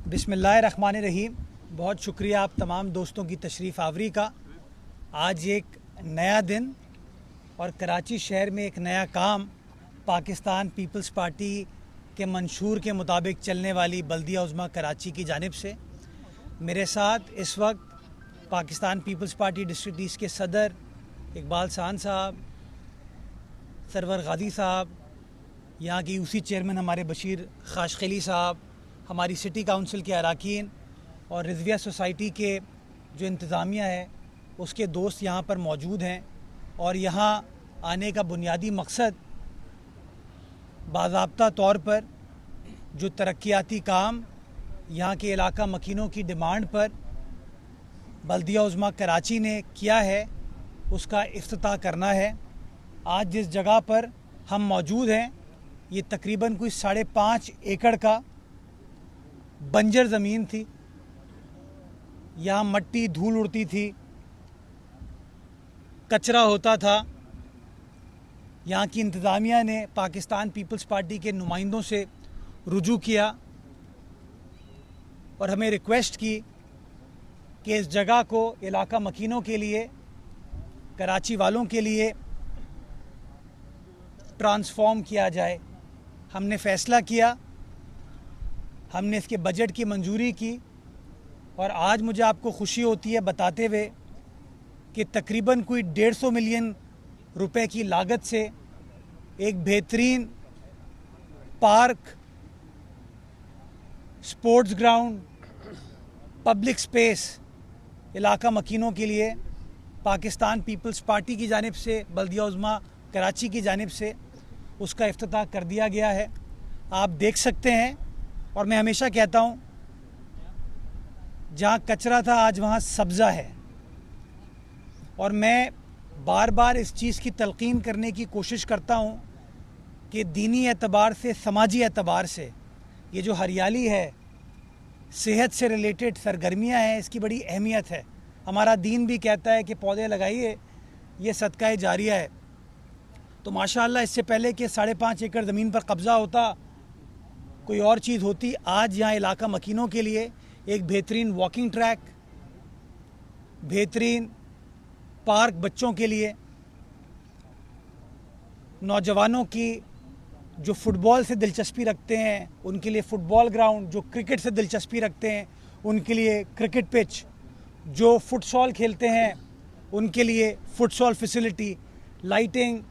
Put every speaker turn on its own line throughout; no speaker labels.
बिस्मिल्लाहिर्रहमानिर्रहीम। बहुत शुक्रिया आप तमाम दोस्तों की तशरीफ़ आवरी का। आज एक नया दिन और कराची शहर में एक नया काम, पाकिस्तान पीपल्स पार्टी के मंशूर के मुताबिक चलने वाली बल्दिया उज़्मा कराची की जानिब से मेरे साथ इस वक्त Pakistan People's Party district east के सदर इकबाल सान साहब, सरवर गादी साहब, यहाँ की यूसी चेयरमैन हमारे बशीर खाशखली साहब, हमारी सिटी काउंसिल के अरकान और रिजविया सोसाइटी के जो इंतज़ामिया है उसके दोस्त यहाँ पर मौजूद हैं। और यहाँ आने का बुनियादी मकसद बाज़ाब्ता तौर पर जो तरक्याती काम यहाँ के इलाका मकीनों की डिमांड पर बल्दिया उज़्मा कराची ने किया है उसका इफ्तिताह करना है। आज जिस जगह पर हम मौजूद हैं ये तकरीबन कोई 5.5 एकड़ का बंजर ज़मीन थी। यहाँ मट्टी धूल उड़ती थी, कचरा होता था। यहाँ की इंतज़ामिया ने पाकिस्तान पीपल्स पार्टी के नुमाइंदों से रुजू किया और हमें रिक्वेस्ट की कि इस जगह को इलाका मकीनों के लिए, कराची वालों के लिए ट्रांसफॉर्म किया जाए। हमने फ़ैसला किया, हमने इसके बजट की मंजूरी की और आज मुझे आपको खुशी होती है बताते हुए कि तकरीबन कोई 150 मिलियन रुपए की लागत से एक बेहतरीन park, sports ground, public space इलाका मकीनों के लिए पाकिस्तान पीपल्स पार्टी की जानिब से, बल्दिया उज़्मा कराची की जानिब से उसका इफ्तिताह कर दिया गया है। आप देख सकते हैं और मैं हमेशा कहता हूँ जहाँ कचरा था आज वहाँ सब्ज़ा है। और मैं बार बार इस चीज़ की तलकीन करने की कोशिश करता हूँ कि दीनी एतबार से, समाजी एतबार से ये जो हरियाली है, सेहत से रिलेटेड सरगर्मियाँ हैं, इसकी बड़ी अहमियत है। हमारा दीन भी कहता है कि पौधे लगाइए, ये सदका जारिया है। तो माशाअल्लाह इससे पहले कि 5.5 एकड़ ज़मीन पर कब्ज़ा होता, कोई और चीज़ होती, आज यहाँ इलाका मकीनों के लिए एक बेहतरीन वॉकिंग ट्रैक, बेहतरीन पार्क बच्चों के लिए, नौजवानों की जो फुटबॉल से दिलचस्पी रखते हैं उनके लिए फुटबॉल ग्राउंड, जो क्रिकेट से दिलचस्पी रखते हैं उनके लिए क्रिकेट पिच, जो फुटसॉल खेलते हैं उनके लिए futsal facility, lighting,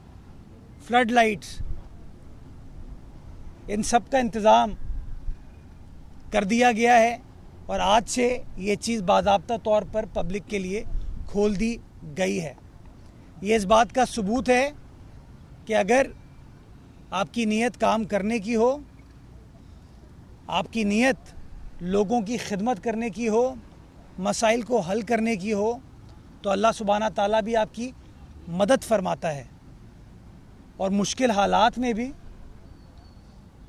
flood lights, इन सब का इंतज़ाम कर दिया गया है। और आज से ये चीज़ बाज़ाब्ता तौर पर पब्लिक के लिए खोल दी गई है। ये इस बात का सबूत है कि अगर आपकी नीयत काम करने की हो, आपकी नीयत लोगों की खिदमत करने की हो, मसाइल को हल करने की हो, तो अल्लाह सुब्हाना ताला भी आपकी मदद फरमाता है। और मुश्किल हालात में भी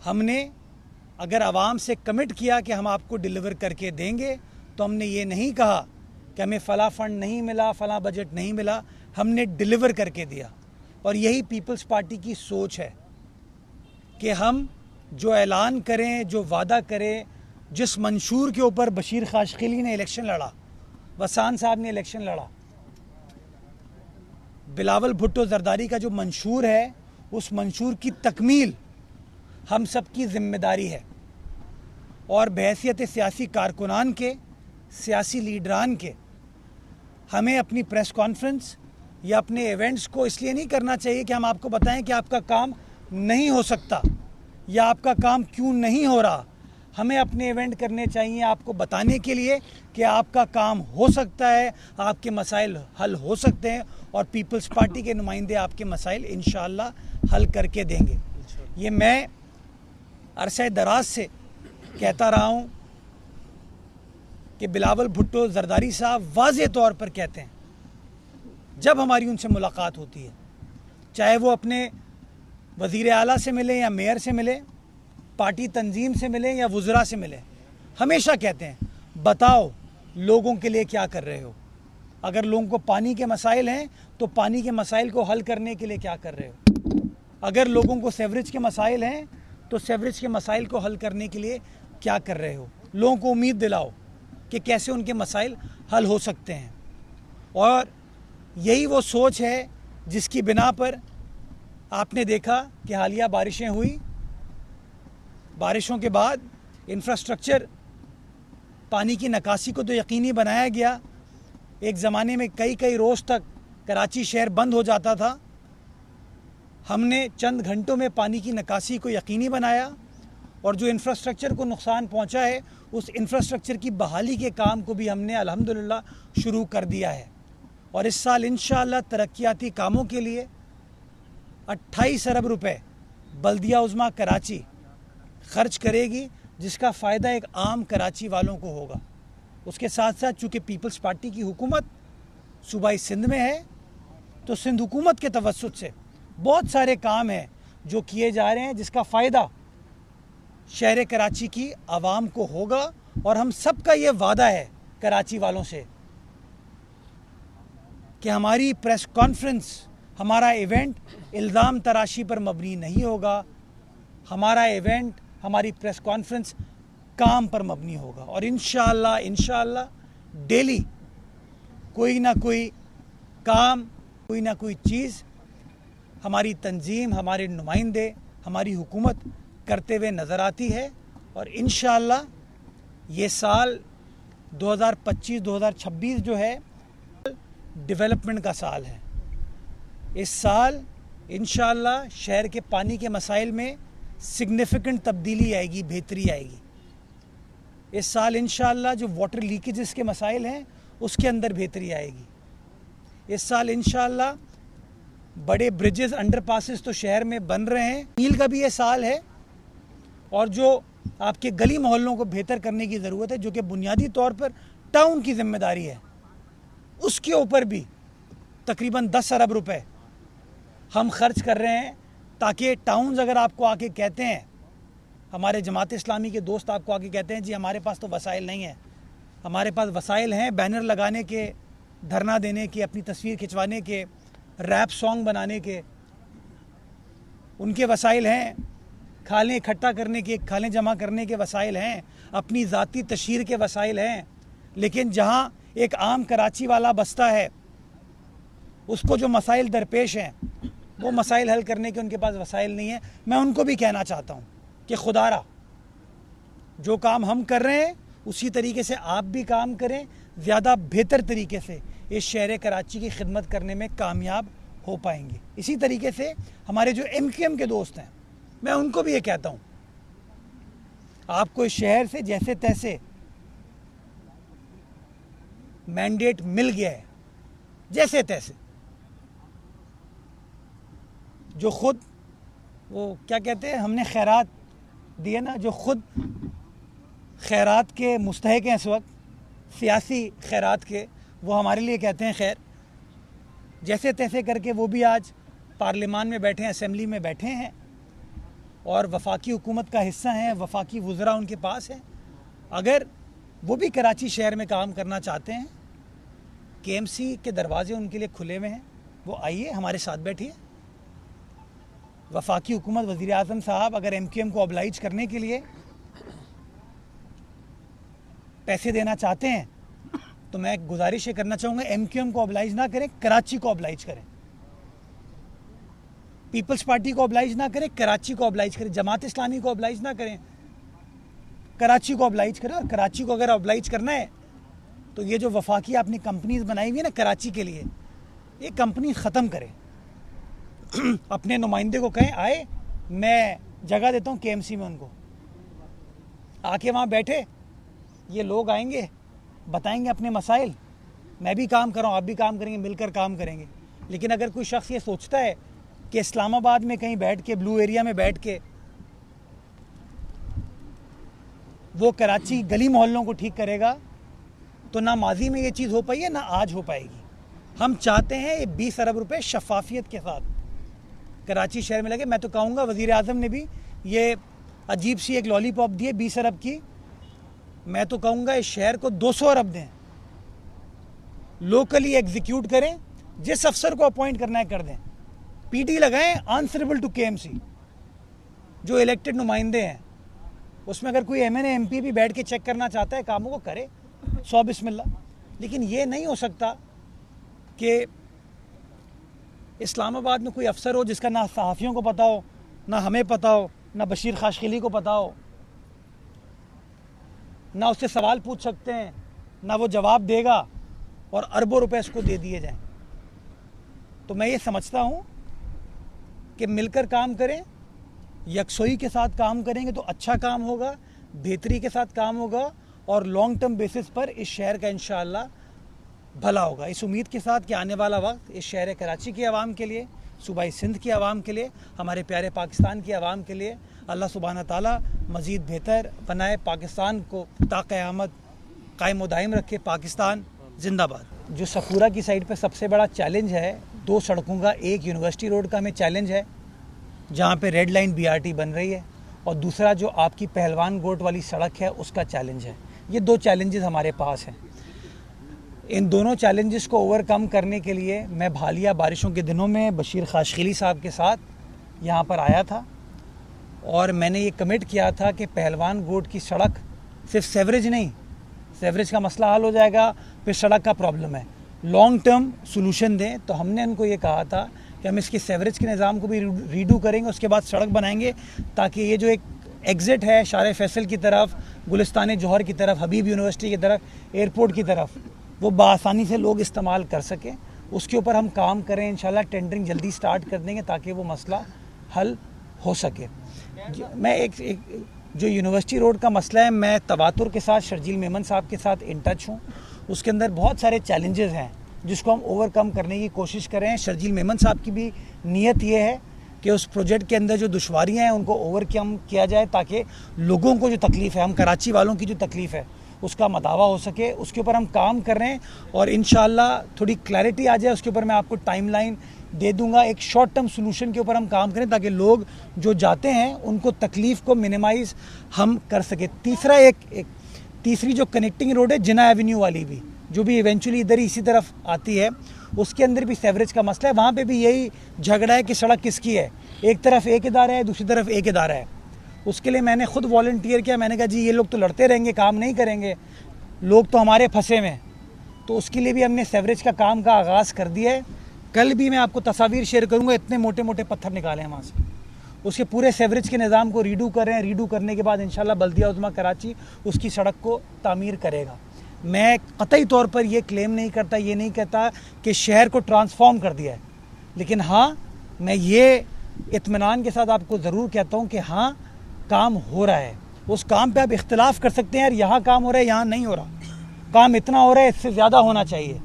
हमने अगर आवाम से कमिट किया कि हम आपको डिलीवर करके देंगे, तो हमने ये नहीं कहा कि हमें फ़ला फ़ंड नहीं मिला, फ़ला बजट नहीं मिला, हमने डिलीवर करके दिया। और यही पीपल्स पार्टी की सोच है कि हम जो ऐलान करें, जो वादा करें, जिस मंशूर के ऊपर बशीर खाशखली ने इलेक्शन लड़ा, वसान साहब ने इलेक्शन लड़ा, बिलावल भुट्टो जरदारी का जो मंशूर है, उस मंशूर की तकमील हम सब की ज़िम्मेदारी है। और बहैसियत सियासी कारकुनान के, सियासी लीडरान के, हमें अपनी प्रेस कॉन्फ्रेंस या अपने इवेंट्स को इसलिए नहीं करना चाहिए कि हम आपको बताएं कि आपका काम नहीं हो सकता या आपका काम क्यों नहीं हो रहा। हमें अपने इवेंट करने चाहिए आपको बताने के लिए कि आपका काम हो सकता है, आपके मसाइल हल हो सकते हैं और पीपल्स पार्टी के नुमाइंदे आपके मसाइल इंशाअल्लाह हल करके देंगे। ये मैं अरसे दराज से कहता रहा हूँ कि बिलावल भुट्टो जरदारी साहब वाज़े तौर पर कहते हैं, जब हमारी उनसे मुलाकात होती है, चाहे वो अपने वज़ीर आला से मिले या मेयर से मिले, पार्टी तंजीम से मिले या वुज़रा से मिले, हमेशा कहते हैं बताओ लोगों के लिए क्या कर रहे हो। अगर लोगों को पानी के मसाइल हैं तो पानी के मसाइल को हल करने के लिए क्या कर रहे हो। अगर लोगों को सेवरेज के मसाइल हैं तो सेवरेज के मसाइल को हल करने के लिए क्या कर रहे हो। लोगों को उम्मीद दिलाओ कि कैसे उनके मसाइल हल हो सकते हैं। और यही वो सोच है जिसकी बिना पर आपने देखा कि हालिया बारिशें हुई, बारिशों के बाद इंफ्रास्ट्रक्चर पानी की निकासी को तो यकीनी बनाया गया। एक ज़माने में कई कई रोज़ तक कराची शहर बंद हो जाता था, हमने चंद घंटों में पानी की निकासी को यकीनी बनाया और जो इंफ्रास्ट्रक्चर को नुकसान पहुंचा है उस इंफ्रास्ट्रक्चर की बहाली के काम को भी हमने अल्हम्दुलिल्लाह शुरू कर दिया है। और इस साल इंशाअल्लाह तरक्याती कामों के लिए 28 अरब रुपए बल्दिया उज़्मा कराची खर्च करेगी, जिसका फ़ायदा एक आम कराची वालों को होगा। उसके साथ साथ चूँकि पीपल्स पार्टी की हुकूमत सूबाई सिंध में है, तो सिंध हुकूमत के तवस्सुत से बहुत सारे काम हैं जो किए जा रहे हैं, जिसका फ़ायदा शहर कराची की आवाम को होगा। और हम सब का ये वादा है कराची वालों से कि हमारी प्रेस कॉन्फ्रेंस, हमारा इवेंट इल्ज़ाम तराशी पर मबनी नहीं होगा। हमारा इवेंट, हमारी प्रेस कॉन्फ्रेंस काम पर मबनी होगा। और इंशाअल्लाह डेली कोई ना कोई काम, कोई ना कोई चीज़ हमारी तंजीम, हमारे नुमाइंदे, हमारी हुकूमत करते हुए नज़र आती है। और इंशाअल्लाह ये साल 2025-2026 जो है डेवलपमेंट का साल है। इस साल इंशाअल्लाह शहर के पानी के मसाइल में सिग्निफिकेंट तब्दीली आएगी, बेहतरी आएगी। इस साल इंशाअल्लाह जो वाटर लीकेजेस के मसाइल हैं उसके अंदर बेहतरी आएगी। इस साल इंशाअल्लाह बड़े ब्रिजेस, अंडरपासेस तो शहर में बन रहे हैं। मील का भी ये साल है और जो आपके गली मोहल्लों को बेहतर करने की ज़रूरत है, जो कि बुनियादी तौर पर टाउन की जिम्मेदारी है, उसके ऊपर भी तकरीबन 10 अरब रुपए हम खर्च कर रहे हैं, ताकि टाउन्स अगर आपको आके कहते हैं, हमारे जमात इस्लामी के दोस्त आपको आके कहते हैं जी हमारे पास तो वसाइल नहीं है, हमारे पास वसाइल हैं बैनर लगाने के, धरना देने के, अपनी तस्वीर खिंचवाने के, रैप सॉन्ग बनाने के, उनके वसाइल हैं, खालें इकट्ठा करने के, खालें जमा करने के वसाइल हैं, अपनी ज़ाती तशहीर के वसाइल हैं। लेकिन जहाँ एक आम कराची वाला बसता है, उसको जो मसाइल दरपेश हैं वो मसाइल हल करने के उनके पास वसाइल नहीं है। मैं उनको भी कहना चाहता हूँ कि खुदारा जो काम हम कर रहे हैं उसी तरीके से आप भी काम करें, ज़्यादा बेहतर तरीके से इस शहर कराची की खिदमत करने में कामयाब हो पाएंगे। इसी तरीके से हमारे जो MQM के दोस्त हैं, मैं उनको भी ये कहता हूँ, आपको इस शहर से जैसे तैसे मैंडेट मिल गया है, जैसे तैसे, जो खुद वो क्या कहते हैं, हमने खैरात दिए ना, जो खुद खैरात के मुस्तहिक हैं इस वक्त, सियासी खैरात के, वो हमारे लिए कहते हैं खैर, जैसे तैसे करके वो भी आज पार्लियामान में बैठे हैं, असेंबली में बैठे हैं और वफाकी हुकूमत का हिस्सा हैं, वफाकी वज़रा उनके पास हैं। अगर वो भी कराची शहर में काम करना चाहते हैं, KMC के दरवाजे उनके लिए खुले हुए हैं, वो आइए हमारे साथ बैठिए। वफाकी हुकूमत, वज़ीर आज़म साहब अगर MQM को ऑब्लाइज करने के लिए पैसे देना चाहते हैं तो मैं गुजारिश ये करना चाहूँगा, MQM को ऑब्लाइज ना करें, कराची को ऑब्लाइज करें। पीपल्स पार्टी को ऑब्लाइज ना करें, कराची को ऑब्लाइज करें। जमात इस्लामी को ऑब्लाइज ना करें, कराची को ऑब्लाइज करें। और कराची को अगर ऑब्लाइज करना है तो ये जो वफाकी आपने कंपनीज बनाई हुई है ना कराची के लिए, ये कंपनी ख़त्म करें। अपने नुमाइंदे को कहें आए, मैं जगह देता हूँ KMC में, उनको आके वहाँ बैठे, ये लोग आएंगे, बताएंगे अपने मसाइल, मैं भी काम कर रहा हूँ, आप भी काम करेंगे, मिलकर काम करेंगे। लेकिन अगर कोई शख्स ये सोचता है कि इस्लामाबाद में कहीं बैठ के, ब्लू एरिया में बैठ के वो कराची गली मोहल्लों को ठीक करेगा, तो ना माजी में ये चीज़ हो पाई है, ना आज हो पाएगी। हम चाहते हैं ये 20 अरब रुपए शफाफियत के साथ कराची शहर में लगे। मैं तो कहूँगा वज़ीर आज़म ने भी ये अजीब सी एक लॉलीपॉप दी है 20 अरब की, मैं तो कहूँगा इस शहर को 200 अरब दें, लोकली एग्जीक्यूट करें, जिस अफसर को अपॉइंट करना है कर दें, PD लगाएं आंसरेबल टू KMC, जो इलेक्टेड नुमाइंदे हैं, उसमें अगर कोई MNA MP भी बैठ के चेक करना चाहता है कामों को करे, 100 बिस्मिल्लाह। लेकिन ये नहीं हो सकता कि इस्लामाबाद में कोई अफसर हो जिसका ना सहाफ़ियों को पता हो, ना हमें पता हो, ना बशीर खाशकिली को पता हो, ना उससे सवाल पूछ सकते हैं, ना वो जवाब देगा, और अरबों रुपए उसको दे दिए जाएं। तो मैं ये समझता हूँ कि मिलकर काम करें, यकसोई के साथ काम करेंगे तो अच्छा काम होगा, बेहतरी के साथ काम होगा, और लॉन्ग टर्म बेसिस पर इस शहर का इंशाअल्लाह भला होगा। इस उम्मीद के साथ कि आने वाला वक्त इस शहर कराची की आवाम के लिए, सूबाई सिंध की आवाम के लिए, हमारे प्यारे पाकिस्तान की आवाम के लिए अल्लाह सुब्हाना ताला मज़ीद बेहतर बनाए, पाकिस्तान को ता क़यामत कायम व दायम रखे। पाकिस्तान जिंदाबाद। जो सफूरा की साइड पर सबसे बड़ा चैलेंज है 2 सड़कों का, एक यूनिवर्सिटी रोड का हमें चैलेंज है जहाँ पे रेड लाइन BRT बन रही है, और दूसरा जो आपकी पहलवान गोट वाली सड़क है उसका चैलेंज है। ये 2 चैलेंजेस हमारे पास हैं। इन दोनों चैलेंजेस को ओवरकम करने के लिए मैं भालिया बारिशों के दिनों में बशीर खाशकिली साहब के साथ यहाँ पर आया था, और मैंने ये कमिट किया था कि पहलवान गोट की सड़क सिर्फ सेवरेज नहीं, सेवरेज का मसला हल हो जाएगा, फिर सड़क का प्रॉब्लम है, लॉन्ग टर्म सोल्यूशन दें। तो हमने उनको ये कहा था कि हम इसके सेवरेज के निज़ाम को भी रीडू करेंगे, उसके बाद सड़क बनाएंगे, ताकि ये जो एक एग्ज़िट है शारे फैसल की तरफ, गुलिस्तान जौहर की तरफ, हबीब यूनिवर्सिटी की तरफ, एयरपोर्ट की तरफ, वो बासानी से लोग इस्तेमाल कर सकें। उसके ऊपर हम काम करें, इंशाल्लाह टेंडरिंग जल्दी स्टार्ट कर देंगे ताकि वो मसला हल हो सके। मैं एक जो यूनिवर्सिटी रोड का मसला है, मैं तवातुर के साथ शर्जील मेमन साहब के साथ इन टच हूँ। उसके अंदर बहुत सारे चैलेंजेस हैं जिसको हम ओवरकम करने की कोशिश कर रहे हैं। शर्जील मेमन साहब की भी नीयत ये है कि उस प्रोजेक्ट के अंदर जो दुश्वारियाँ हैं उनको ओवरकम किया जाए, ताकि लोगों को जो तकलीफ़ है, हम कराची वालों की जो तकलीफ़ है उसका मदावा हो सके। उसके ऊपर हम काम कर रहे हैं, और इंशाअल्लाह थोड़ी क्लैरिटी आ जाए उसके ऊपर मैं आपको टाइमलाइन दे दूंगा। एक शॉर्ट टर्म सोल्यूशन के ऊपर हम काम करें ताकि लोग जो जाते हैं उनको तकलीफ़ को मिनिमाइज़ हम कर सके। तीसरी जो कनेक्टिंग रोड है जिना एवेन्यू वाली भी, जो भी इवेंचुअली इधर ही इसी तरफ आती है, उसके अंदर भी सेवरेज का मसला है। वहाँ पे भी यही झगड़ा है कि सड़क किसकी है, एक तरफ एक इदारा है, दूसरी तरफ एक इदारा है। उसके लिए मैंने खुद वॉलंटियर किया। मैंने कहा जी ये लोग तो लड़ते रहेंगे, काम नहीं करेंगे, लोग तो हमारे फंसे में। तो उसके लिए भी हमने सेवरेज का काम का आगाज़ कर दिया है। कल भी मैं आपको तस्वीर शेयर करूँगा, इतने मोटे मोटे पत्थर निकाले हैं वहाँ से। उसके पूरे सेवरेज के निज़ाम को रीडू कर रहे हैं। रीडू करने के बाद इंशाल्लाह बल्दिया उज़्मा कराची उसकी सड़क को तामीर करेगा। मैं कतई तौर पर ये क्लेम नहीं करता, ये नहीं कहता कि शहर को ट्रांसफॉर्म कर दिया है, लेकिन हाँ मैं ये इत्मीनान के साथ आपको ज़रूर कहता हूँ कि हाँ काम हो रहा है। उस काम पे आप इख्तिलाफ कर सकते हैं, यार यहाँ काम हो रहा है, यहाँ नहीं हो रहा, काम इतना हो रहा है, इससे ज़्यादा होना चाहिए,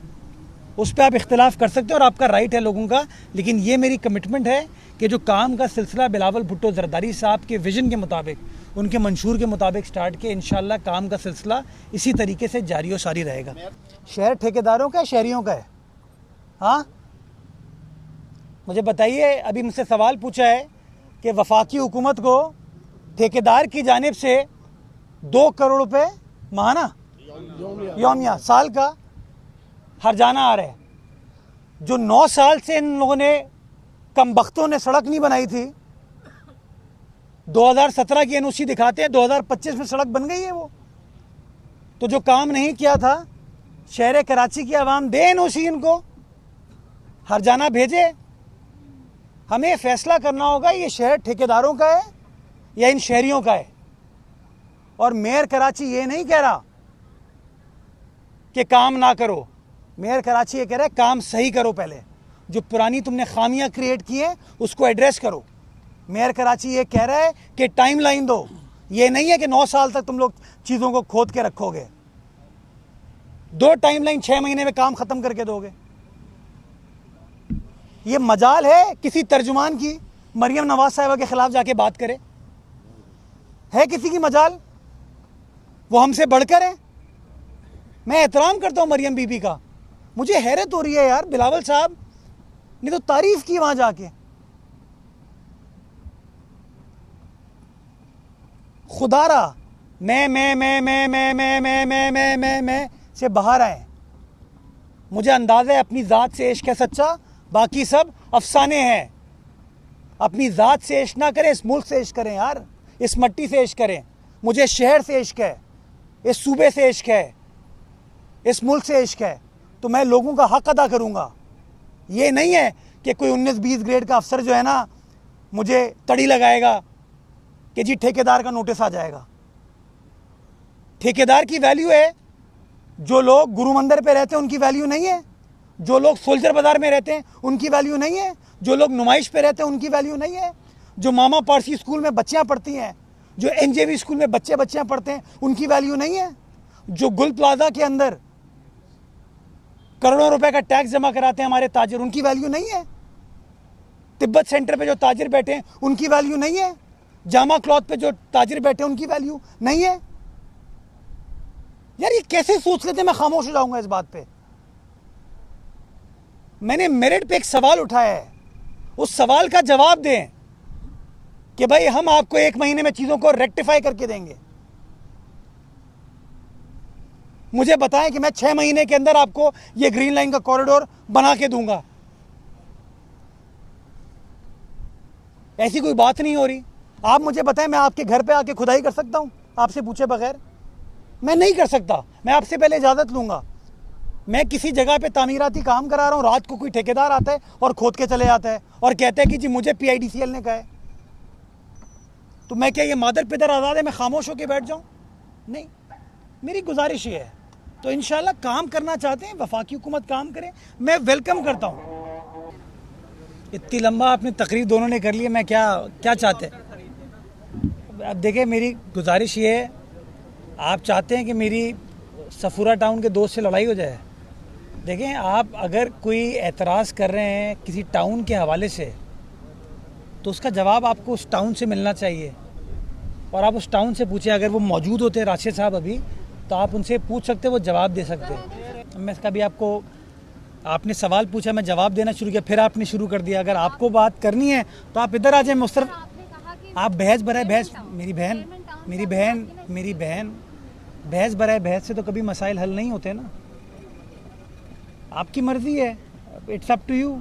उस पर आप इख्तिलाफ कर सकते हैं और आपका राइट है लोगों का। लेकिन ये मेरी कमिटमेंट है कि जो काम का सिलसिला बिलावल भुट्टो जरदारी साहब के विजन के मुताबिक, उनके मंशूर के मुताबिक स्टार्ट किया, इंशाल्लाह काम का सिलसिला इसी तरीके से जारी और सारी रहेगा। शहर ठेकेदारों का है, शहरियों का है? हाँ मुझे बताइए, अभी मुझसे सवाल पूछा है कि वफाकी हुकूमत को ठेकेदार की जानिब से 2 करोड़ रुपए माहाना यौमिया साल का हर्जाना आ रहा है। जो 9 साल से इन लोगों ने, कमबख्तों ने सड़क नहीं बनाई थी, 2017 की एनओसी दिखाते हैं, 2025 में सड़क बन गई है वो। तो जो काम नहीं किया था, शहर कराची की आवाम दे एनओसी, इनको हर्जाना भेजे। हमें फैसला करना होगा ये शहर ठेकेदारों का है या इन शहरियों का है। और मेयर कराची ये नहीं कह रहा कि काम ना करो, मेयर कराची ये कह रहा है काम सही करो, पहले जो पुरानी तुमने खामियां क्रिएट की हैं उसको एड्रेस करो। मेयर कराची ये कह रहा है कि टाइम लाइन दो, ये नहीं है कि 9 साल तक तुम लोग चीज़ों को खोद के रखोगे, 2 टाइम लाइन 6 महीने में काम ख़त्म करके दोगे। ये मजाल है किसी तर्जुमान की मरियम नवाज साहिबा के खिलाफ जाके बात करे? है किसी की मजाल? वो हमसे बढ़कर है। मैं एहतराम करता हूँ मरियम बीबी का, मुझे हैरत हो रही है यार, बिलावल साहब ने तो तारीफ की वहां जाके। खुदारा मैं से बाहर आए। मुझे अंदाजा है अपनी ज़ात से इश्क है सच्चा, बाकी सब अफसाने हैं। अपनी ज़ात से इश्क ना करें, इस मुल्क से इश्क करें यार, इस मट्टी से इश्क करें। मुझे शहर से इश्क है, इस सूबे से इश्क है, इस मुल्क से इश्क है, तो मैं लोगों का हक अदा करूँगा। ये नहीं है कि कोई 19-20 ग्रेड का अफसर जो है ना मुझे तड़ी लगाएगा कि जी ठेकेदार का नोटिस आ जाएगा। ठेकेदार की वैल्यू है, जो लोग गुरु मंदिर पे रहते हैं उनकी वैल्यू नहीं है, जो लोग सोल्जर बाजार में रहते हैं उनकी वैल्यू नहीं है, जो लोग नुमाइश पे रहते हैं उनकी वैल्यू नहीं है, जो मामा पारसी स्कूल में बच्चियां पढ़ती हैं, जो एनजेवी स्कूल में बच्चियां पढ़ते हैं उनकी वैल्यू नहीं है, जो गुल प्लाजा के अंदर करोड़ों रुपए का टैक्स जमा कराते हैं हमारे ताजिर, उनकी वैल्यू नहीं है, तिब्बत सेंटर पे जो ताजिर बैठे हैं उनकी वैल्यू नहीं है, जामा क्लॉथ पे जो ताजिर बैठे हैं उनकी वैल्यू नहीं है। यार ये कैसे सोच लेते हैं, मैं खामोश हो जाऊंगा इस बात पे। मैंने मेरिट पे एक सवाल उठाया है, उस सवाल का जवाब दें कि भाई हम आपको 1 महीने में चीजों को रेक्टिफाई करके देंगे। मुझे बताएं कि मैं 6 महीने के अंदर आपको ये ग्रीन लाइन का कॉरिडोर बना के दूंगा। ऐसी कोई बात नहीं हो रही। आप मुझे बताएं, मैं आपके घर पे आके खुदाई कर सकता हूं आपसे पूछे बगैर? मैं नहीं कर सकता, मैं आपसे पहले इजाजत लूंगा। मैं किसी जगह पे तामीराती काम करा रहा हूं, रात को कोई ठेकेदार आता है और खोद के चले जाता है और कहता है कि जी मुझे PIDCL ने कहा है, तो मैं क्या ये मादर पिदर आज़ाद है मैं खामोश होकर बैठ जाऊं? नहीं, मेरी गुजारिश ये है। तो इंशाल्लाह काम करना चाहते हैं, वफाकी हुकूमत काम करें, मैं वेलकम करता हूं। इतनी लंबा आपने तकरीर दोनों ने कर ली है, मैं क्या चाहते हैं? अब देखिए, मेरी गुजारिश ये है, आप चाहते हैं कि मेरी सफूरा टाउन के दोस्त से लड़ाई हो जाए? देखें, आप अगर कोई एतराज़ कर रहे हैं किसी टाउन के हवाले से, तो उसका जवाब आपको उस टाउन से मिलना चाहिए और आप उस टाउन से पूछें। अगर वो मौजूद होते राशिद साहब अभी, तो आप उनसे पूछ सकते, वो जवाब दे सकते। मैं इसका भी आपने सवाल पूछा, मैं जवाब देना शुरू किया, फिर आपने शुरू कर दिया। अगर आपको बात करनी है तो आप इधर आ जाए, मुस्तरफ आप बहस बराए बहस, मेरी बहन बहस बराए बहस से तो कभी मसाइल हल नहीं होते ना। आपकी मर्जी है, it's up to you,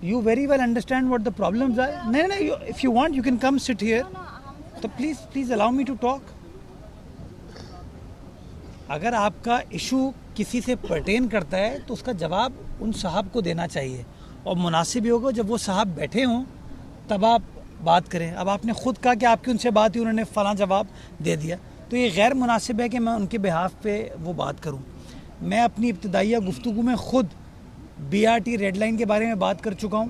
you very well understand what the problems are. No, if you want you can come sit here. तो please allow me to talk. अगर आपका इशू किसी से पर्टेन करता है तो उसका जवाब उन साहब को देना चाहिए, और मुनासिब ही होगा जब वो साहब बैठे हों तब आप बात करें। अब आपने खुद कहा कि आपकी उनसे बात हुई, उन्होंने फ़लाँ जवाब दे दिया, तो ये गैर मुनासिब है कि मैं उनके बिहाफ पे वो बात करूं। मैं अपनी इब्तिदाइया गुफ्तगू में खुद BRT रेड लाइन के बारे में बात कर चुका हूँ,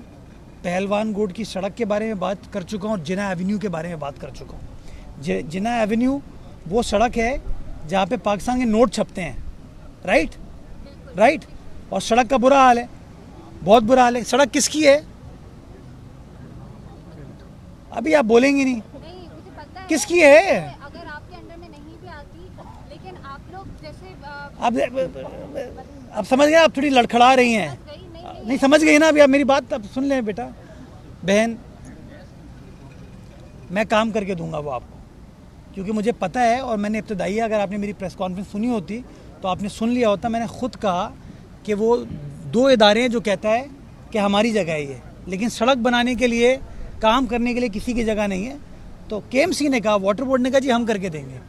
पहलवान गोड की सड़क के बारे में बात कर चुका हूँ, जिना एवेन्यू के बारे में बात कर चुका हूँ। जिना एवेन्यू वो सड़क है जहाँ पे पाकिस्तान के नोट छपते हैं, राइट, और सड़क का बुरा हाल है, बहुत बुरा हाल है। सड़क किसकी है? अभी आप बोलेंगे नहीं, मुझे पता है किसकी है। अगर आपके अंडर में नहीं भी आती, लेकिन आप लोग जैसे अब समझ गए, आप थोड़ी लड़खड़ा रही हैं। नहीं समझ गई ना अभी आप मेरी बात? अब सुन लें बेटा, बहन, मैं काम करके दूंगा वो आपको, क्योंकि मुझे पता है। और मैंने इब्तिदाई, अगर आपने मेरी प्रेस कॉन्फ्रेंस सुनी होती तो आपने सुन लिया होता, मैंने खुद कहा कि वो 2 इदारे हैं जो कहता है कि हमारी जगह है ये, लेकिन सड़क बनाने के लिए, काम करने के लिए किसी की जगह नहीं है। तो KMC ने कहा, वाटर बोर्ड ने कहा जी हम करके देंगे,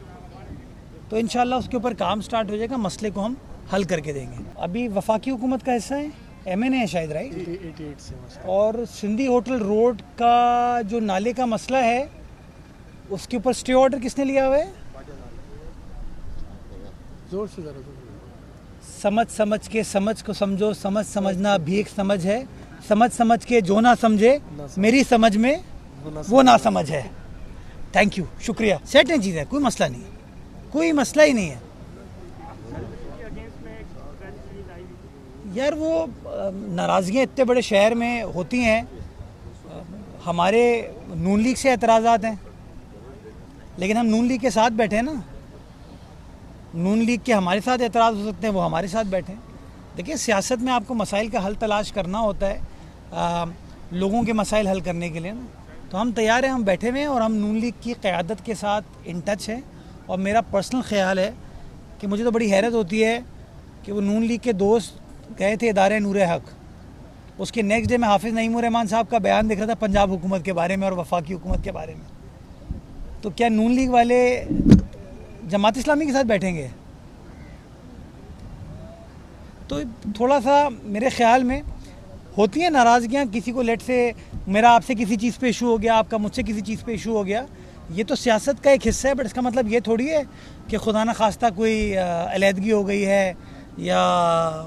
तो इंशाल्लाह उसके ऊपर काम स्टार्ट हो जाएगा, मसले को हम हल करके देंगे। अभी वफाकी हुकूमत का हिस्सा है, MNA है शायद, राइट? 88 से। और सिंधी होटल रोड का जो नाले का मसला है, उसके ऊपर स्टे ऑर्डर किसने लिया हुआ है? जोर से समझ के समझ को समझो, समझना भी एक समझ है, समझ के जो ना समझे मेरी समझ में वो ना समझ है। थैंक यू, शुक्रिया। सेट है चीज़ें, कोई मसला नहीं है, कोई मसला ही नहीं है यार। वो नाराज़गियाँ इतने बड़े शहर में होती हैं, हमारे नून लीग से एतराज़ात हैं, लेकिन हम नून लीग के साथ बैठे हैं ना। नून लीग के हमारे साथ एतराज़ हो सकते हैं, वो हमारे साथ बैठे हैं। देखिए, सियासत में आपको मसाइल का हल तलाश करना होता है, लोगों के मसाइल हल करने के लिए ना। तो हम तैयार हैं, हम बैठे हुए हैं, और हम नून लीग की क़यादत के साथ इन टच हैं। और मेरा पर्सनल ख्याल है कि मुझे तो बड़ी हैरत होती है कि वो नून लीग के दोस्त गए थे इदारे नूर हक, उसके नेक्स्ट डे में हाफिज़ नईमुर रहमान साहब का बयान दिख रहा था पंजाब हुकूमत के बारे में और वफाकी हुकूमत के बारे में। तो क्या नून लीग वाले जमात इस्लामी के साथ बैठेंगे? तो थोड़ा सा मेरे ख्याल में होती हैं नाराज़गियाँ किसी को, लेट से मेरा आपसे किसी चीज़ पे इशू हो गया, आपका मुझसे किसी चीज़ पे इशू हो गया, ये तो सियासत का एक हिस्सा है। बट इसका मतलब ये थोड़ी है कि खुदा न खास्ता कोई अलहदगी हो गई है या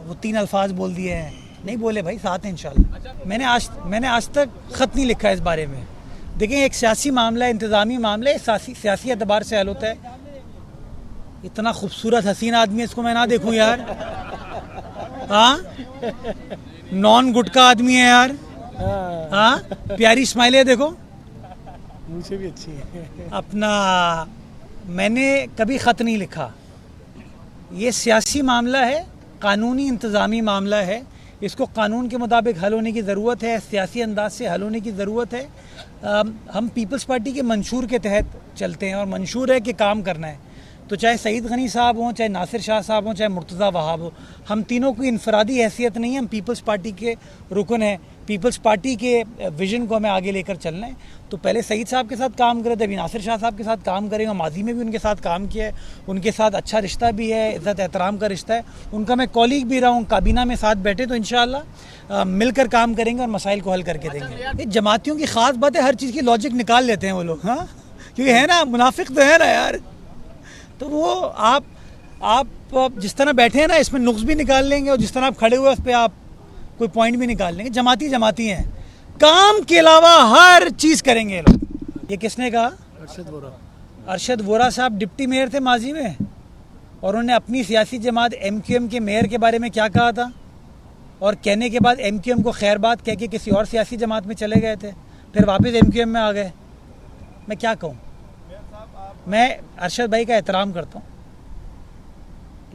वो 3 अल्फाज बोल दिए हैं। नहीं बोले भाई, साथ हैं इंशाल्लाह। मैंने आज तक ख़त नहीं लिखा इस बारे में। देखें, एक सियासी मामला है, इंतज़ामी मामला है, सियासी एतबार से हल होता है। इतना खूबसूरत हसीन आदमी, इसको मैं ना देखूं यार? हाँ, नॉन गुटका आदमी है यार। हाँ, प्यारी स्माइल है, देखो
मुझे भी अच्छी है
अपना। मैंने कभी ख़त नहीं लिखा। ये सियासी मामला है, कानूनी इंतज़ामी मामला है। इसको कानून के मुताबिक हल होने की ज़रूरत है, सियासी अंदाज से हल होने की ज़रूरत है। हम पीपल्स पार्टी के मंशूर के तहत चलते हैं और मंशूर है कि काम करना है। तो चाहे सईद गनी साहब हों, चाहे नासिर शाह साहब हों, चाहे मुर्तज़ा वहाब हो, हम तीनों की इनफरादी हैसियत नहीं है। हम पीपल्स पार्टी के रुकन हैं। पीपल्स पार्टी के विजन को हमें आगे लेकर चलना है। तो पहले सईद साहब के साथ काम करे थे, अभी नासिर शाह साहब के साथ काम करेंगे। माजी में भी उनके साथ काम किया है, उनके साथ अच्छा रिश्ता भी है, इज़्ज़त एहतराम का रिश्ता है। उनका मैं कॉलीग भी रहा हूँ, काबीना में साथ बैठे, तो इंशाअल्लाह मिलकर काम करेंगे और मसाइल को हल करके देंगे। जमातियों की ख़ास बात है, हर चीज़ की लॉजिक निकाल लेते हैं वो लोग। हाँ, क्योंकि है ना, मुनाफिक तो है ना यार। तो वो आप जिस तरह बैठे हैं ना, इसमें नुक्स भी निकाल लेंगे, और जिस तरह आप खड़े हुए उस पर आप कोई पॉइंट भी निकाल लेंगे। जमाती हैं, काम के अलावा हर चीज़ करेंगे लोग। ये किसने कहा? अरशद वोरा साहब डिप्टी मेयर थे माजी में, और उन्होंने अपनी सियासी जमात MQM के मेयर के बारे में क्या कहा था, और कहने के बाद MQM को खैर बात कह के किसी और सियासी जमात में चले गए थे, फिर वापस MQM में आ गए। मैं क्या कहूँ? मैं अरशद भाई का एहतराम करता हूँ,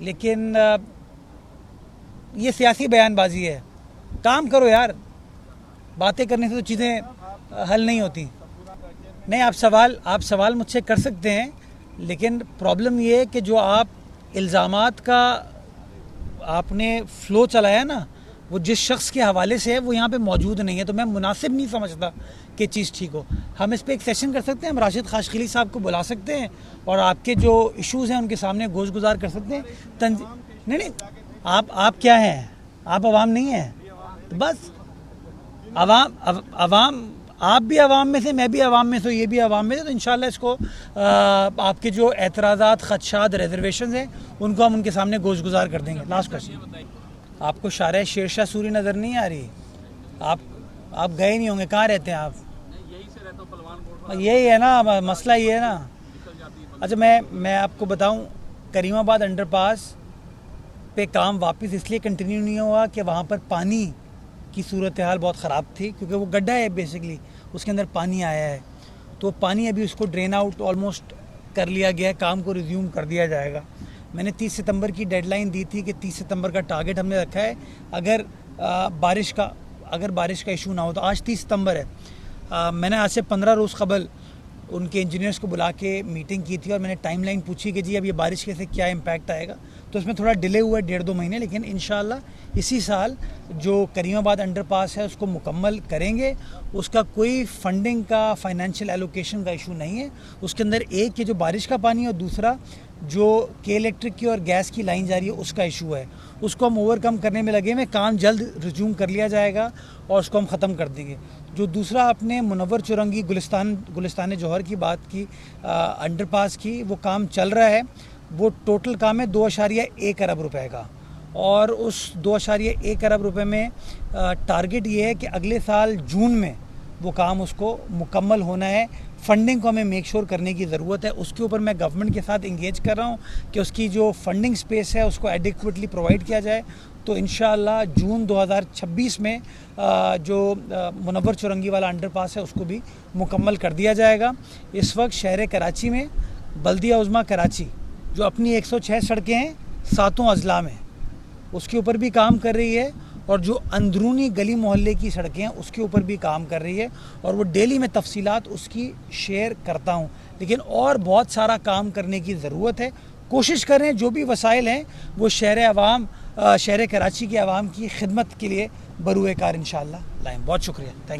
लेकिन ये सियासी बयानबाजी है। काम करो यार, बातें करने से तो चीज़ें हल नहीं होती। नहीं, आप सवाल मुझसे कर सकते हैं, लेकिन प्रॉब्लम ये है कि जो आप इल्ज़ामात का आपने फ़्लो चलाया ना, वो जिस शख्स के हवाले से है वो यहाँ पे मौजूद नहीं है। तो मैं मुनासिब नहीं समझता कि चीज़ ठीक हो। हम इस पर एक सेशन कर सकते हैं, हम राशिद खाशखिली साहब को बुला सकते हैं और आपके जो इश्यूज़ हैं उनके सामने गोश गुजार कर सकते हैं। नहीं, आप क्या हैं? आप अवाम नहीं हैं? तो बस अवाम, आप भी अवाम में से, मैं भी अवाम में से, ये भी अवाम में से। तो इंशाल्लाह इसको आपके जो एतराज़ात, खदशात, रिजर्वेशन हैं, उनको हम उनके सामने गोश गुजार कर देंगे। लास्ट क्वेश्चन, आपको शारे शेरशाह सूरी नज़र नहीं आ रही? आप गए नहीं होंगे, कहाँ रहते हैं आप? यही है ना मसला, ये है ना। अच्छा, मैं आपको बताऊं, करीमाबाद अंडरपास पे काम वापस इसलिए कंटिन्यू नहीं हुआ कि वहाँ पर पानी की सूरत हाल बहुत ख़राब थी, क्योंकि वो गड्ढा है बेसिकली, उसके अंदर पानी आया है। तो पानी अभी उसको ड्रेन आउट ऑलमोस्ट कर लिया गया है, काम को रिज्यूम कर दिया जाएगा। मैंने 30 सितंबर की डेडलाइन दी थी कि 30 सितंबर का टारगेट हमने रखा है। अगर बारिश का इशू ना हो तो आज 30 सितंबर है। मैंने आज से 15 रोज़ कबल उनके इंजीनियर्स को बुला के मीटिंग की थी और मैंने टाइमलाइन पूछी कि जी अब ये बारिश के से क्या इम्पैक्ट आएगा। तो उसमें थोड़ा डिले हुआ है, 1.5-2 महीने, लेकिन इंशाल्लाह इसी साल जो करीमाबाद अंडरपास है उसको मुकम्मल करेंगे। उसका कोई फंडिंग का, फाइनेंशियल एलोकेशन का इशू नहीं है। उसके अंदर एक ये जो बारिश का पानी है और दूसरा जो के इलेक्ट्रिक की और गैस की लाइन जा रही है उसका इशू है। उसको हम ओवरकम करने में लगे हुए, काम जल्द रिज्यूम कर लिया जाएगा और उसको हम ख़त्म कर देंगे। जो दूसरा आपने मुनव्वर चुरंगी गुलिस्तान जौहर की बात की, अंडरपास की, वो काम चल रहा है। वो टोटल काम है 2.1 अरब रुपए का, और उस 2.1 अरब रुपए में टारगेट ये है कि अगले साल जून में वो काम उसको मुकम्मल होना है। फंडिंग को हमें मेक श्योर करने की ज़रूरत है। उसके ऊपर मैं गवर्नमेंट के साथ इंगेज कर रहा हूँ कि उसकी जो फंडिंग स्पेस है उसको एडिक्वेटली प्रोवाइड किया जाए। तो इंशाअल्लाह जून 2026 में जो मुनव्वर चुरंगी वाला अंडरपास है उसको भी मुकम्मल कर दिया जाएगा। इस वक्त शहर कराची में बल्दिया उज़्मा कराची जो अपनी 106 सड़कें हैं 7 अजला में, उसके ऊपर भी काम कर रही है, और जो अंदरूनी गली मोहल्ले की सड़कें हैं उसके ऊपर भी काम कर रही है। और वो डेली में तफसीलात उसकी शेयर करता हूँ, लेकिन और बहुत सारा काम करने की ज़रूरत है। कोशिश करें जो भी वसाइल हैं वो शहर कराची के अवाम की खिदमत के लिए बरूए कार इंशाअल्लाह लाएँ। बहुत शुक्रिया, थैंक यू।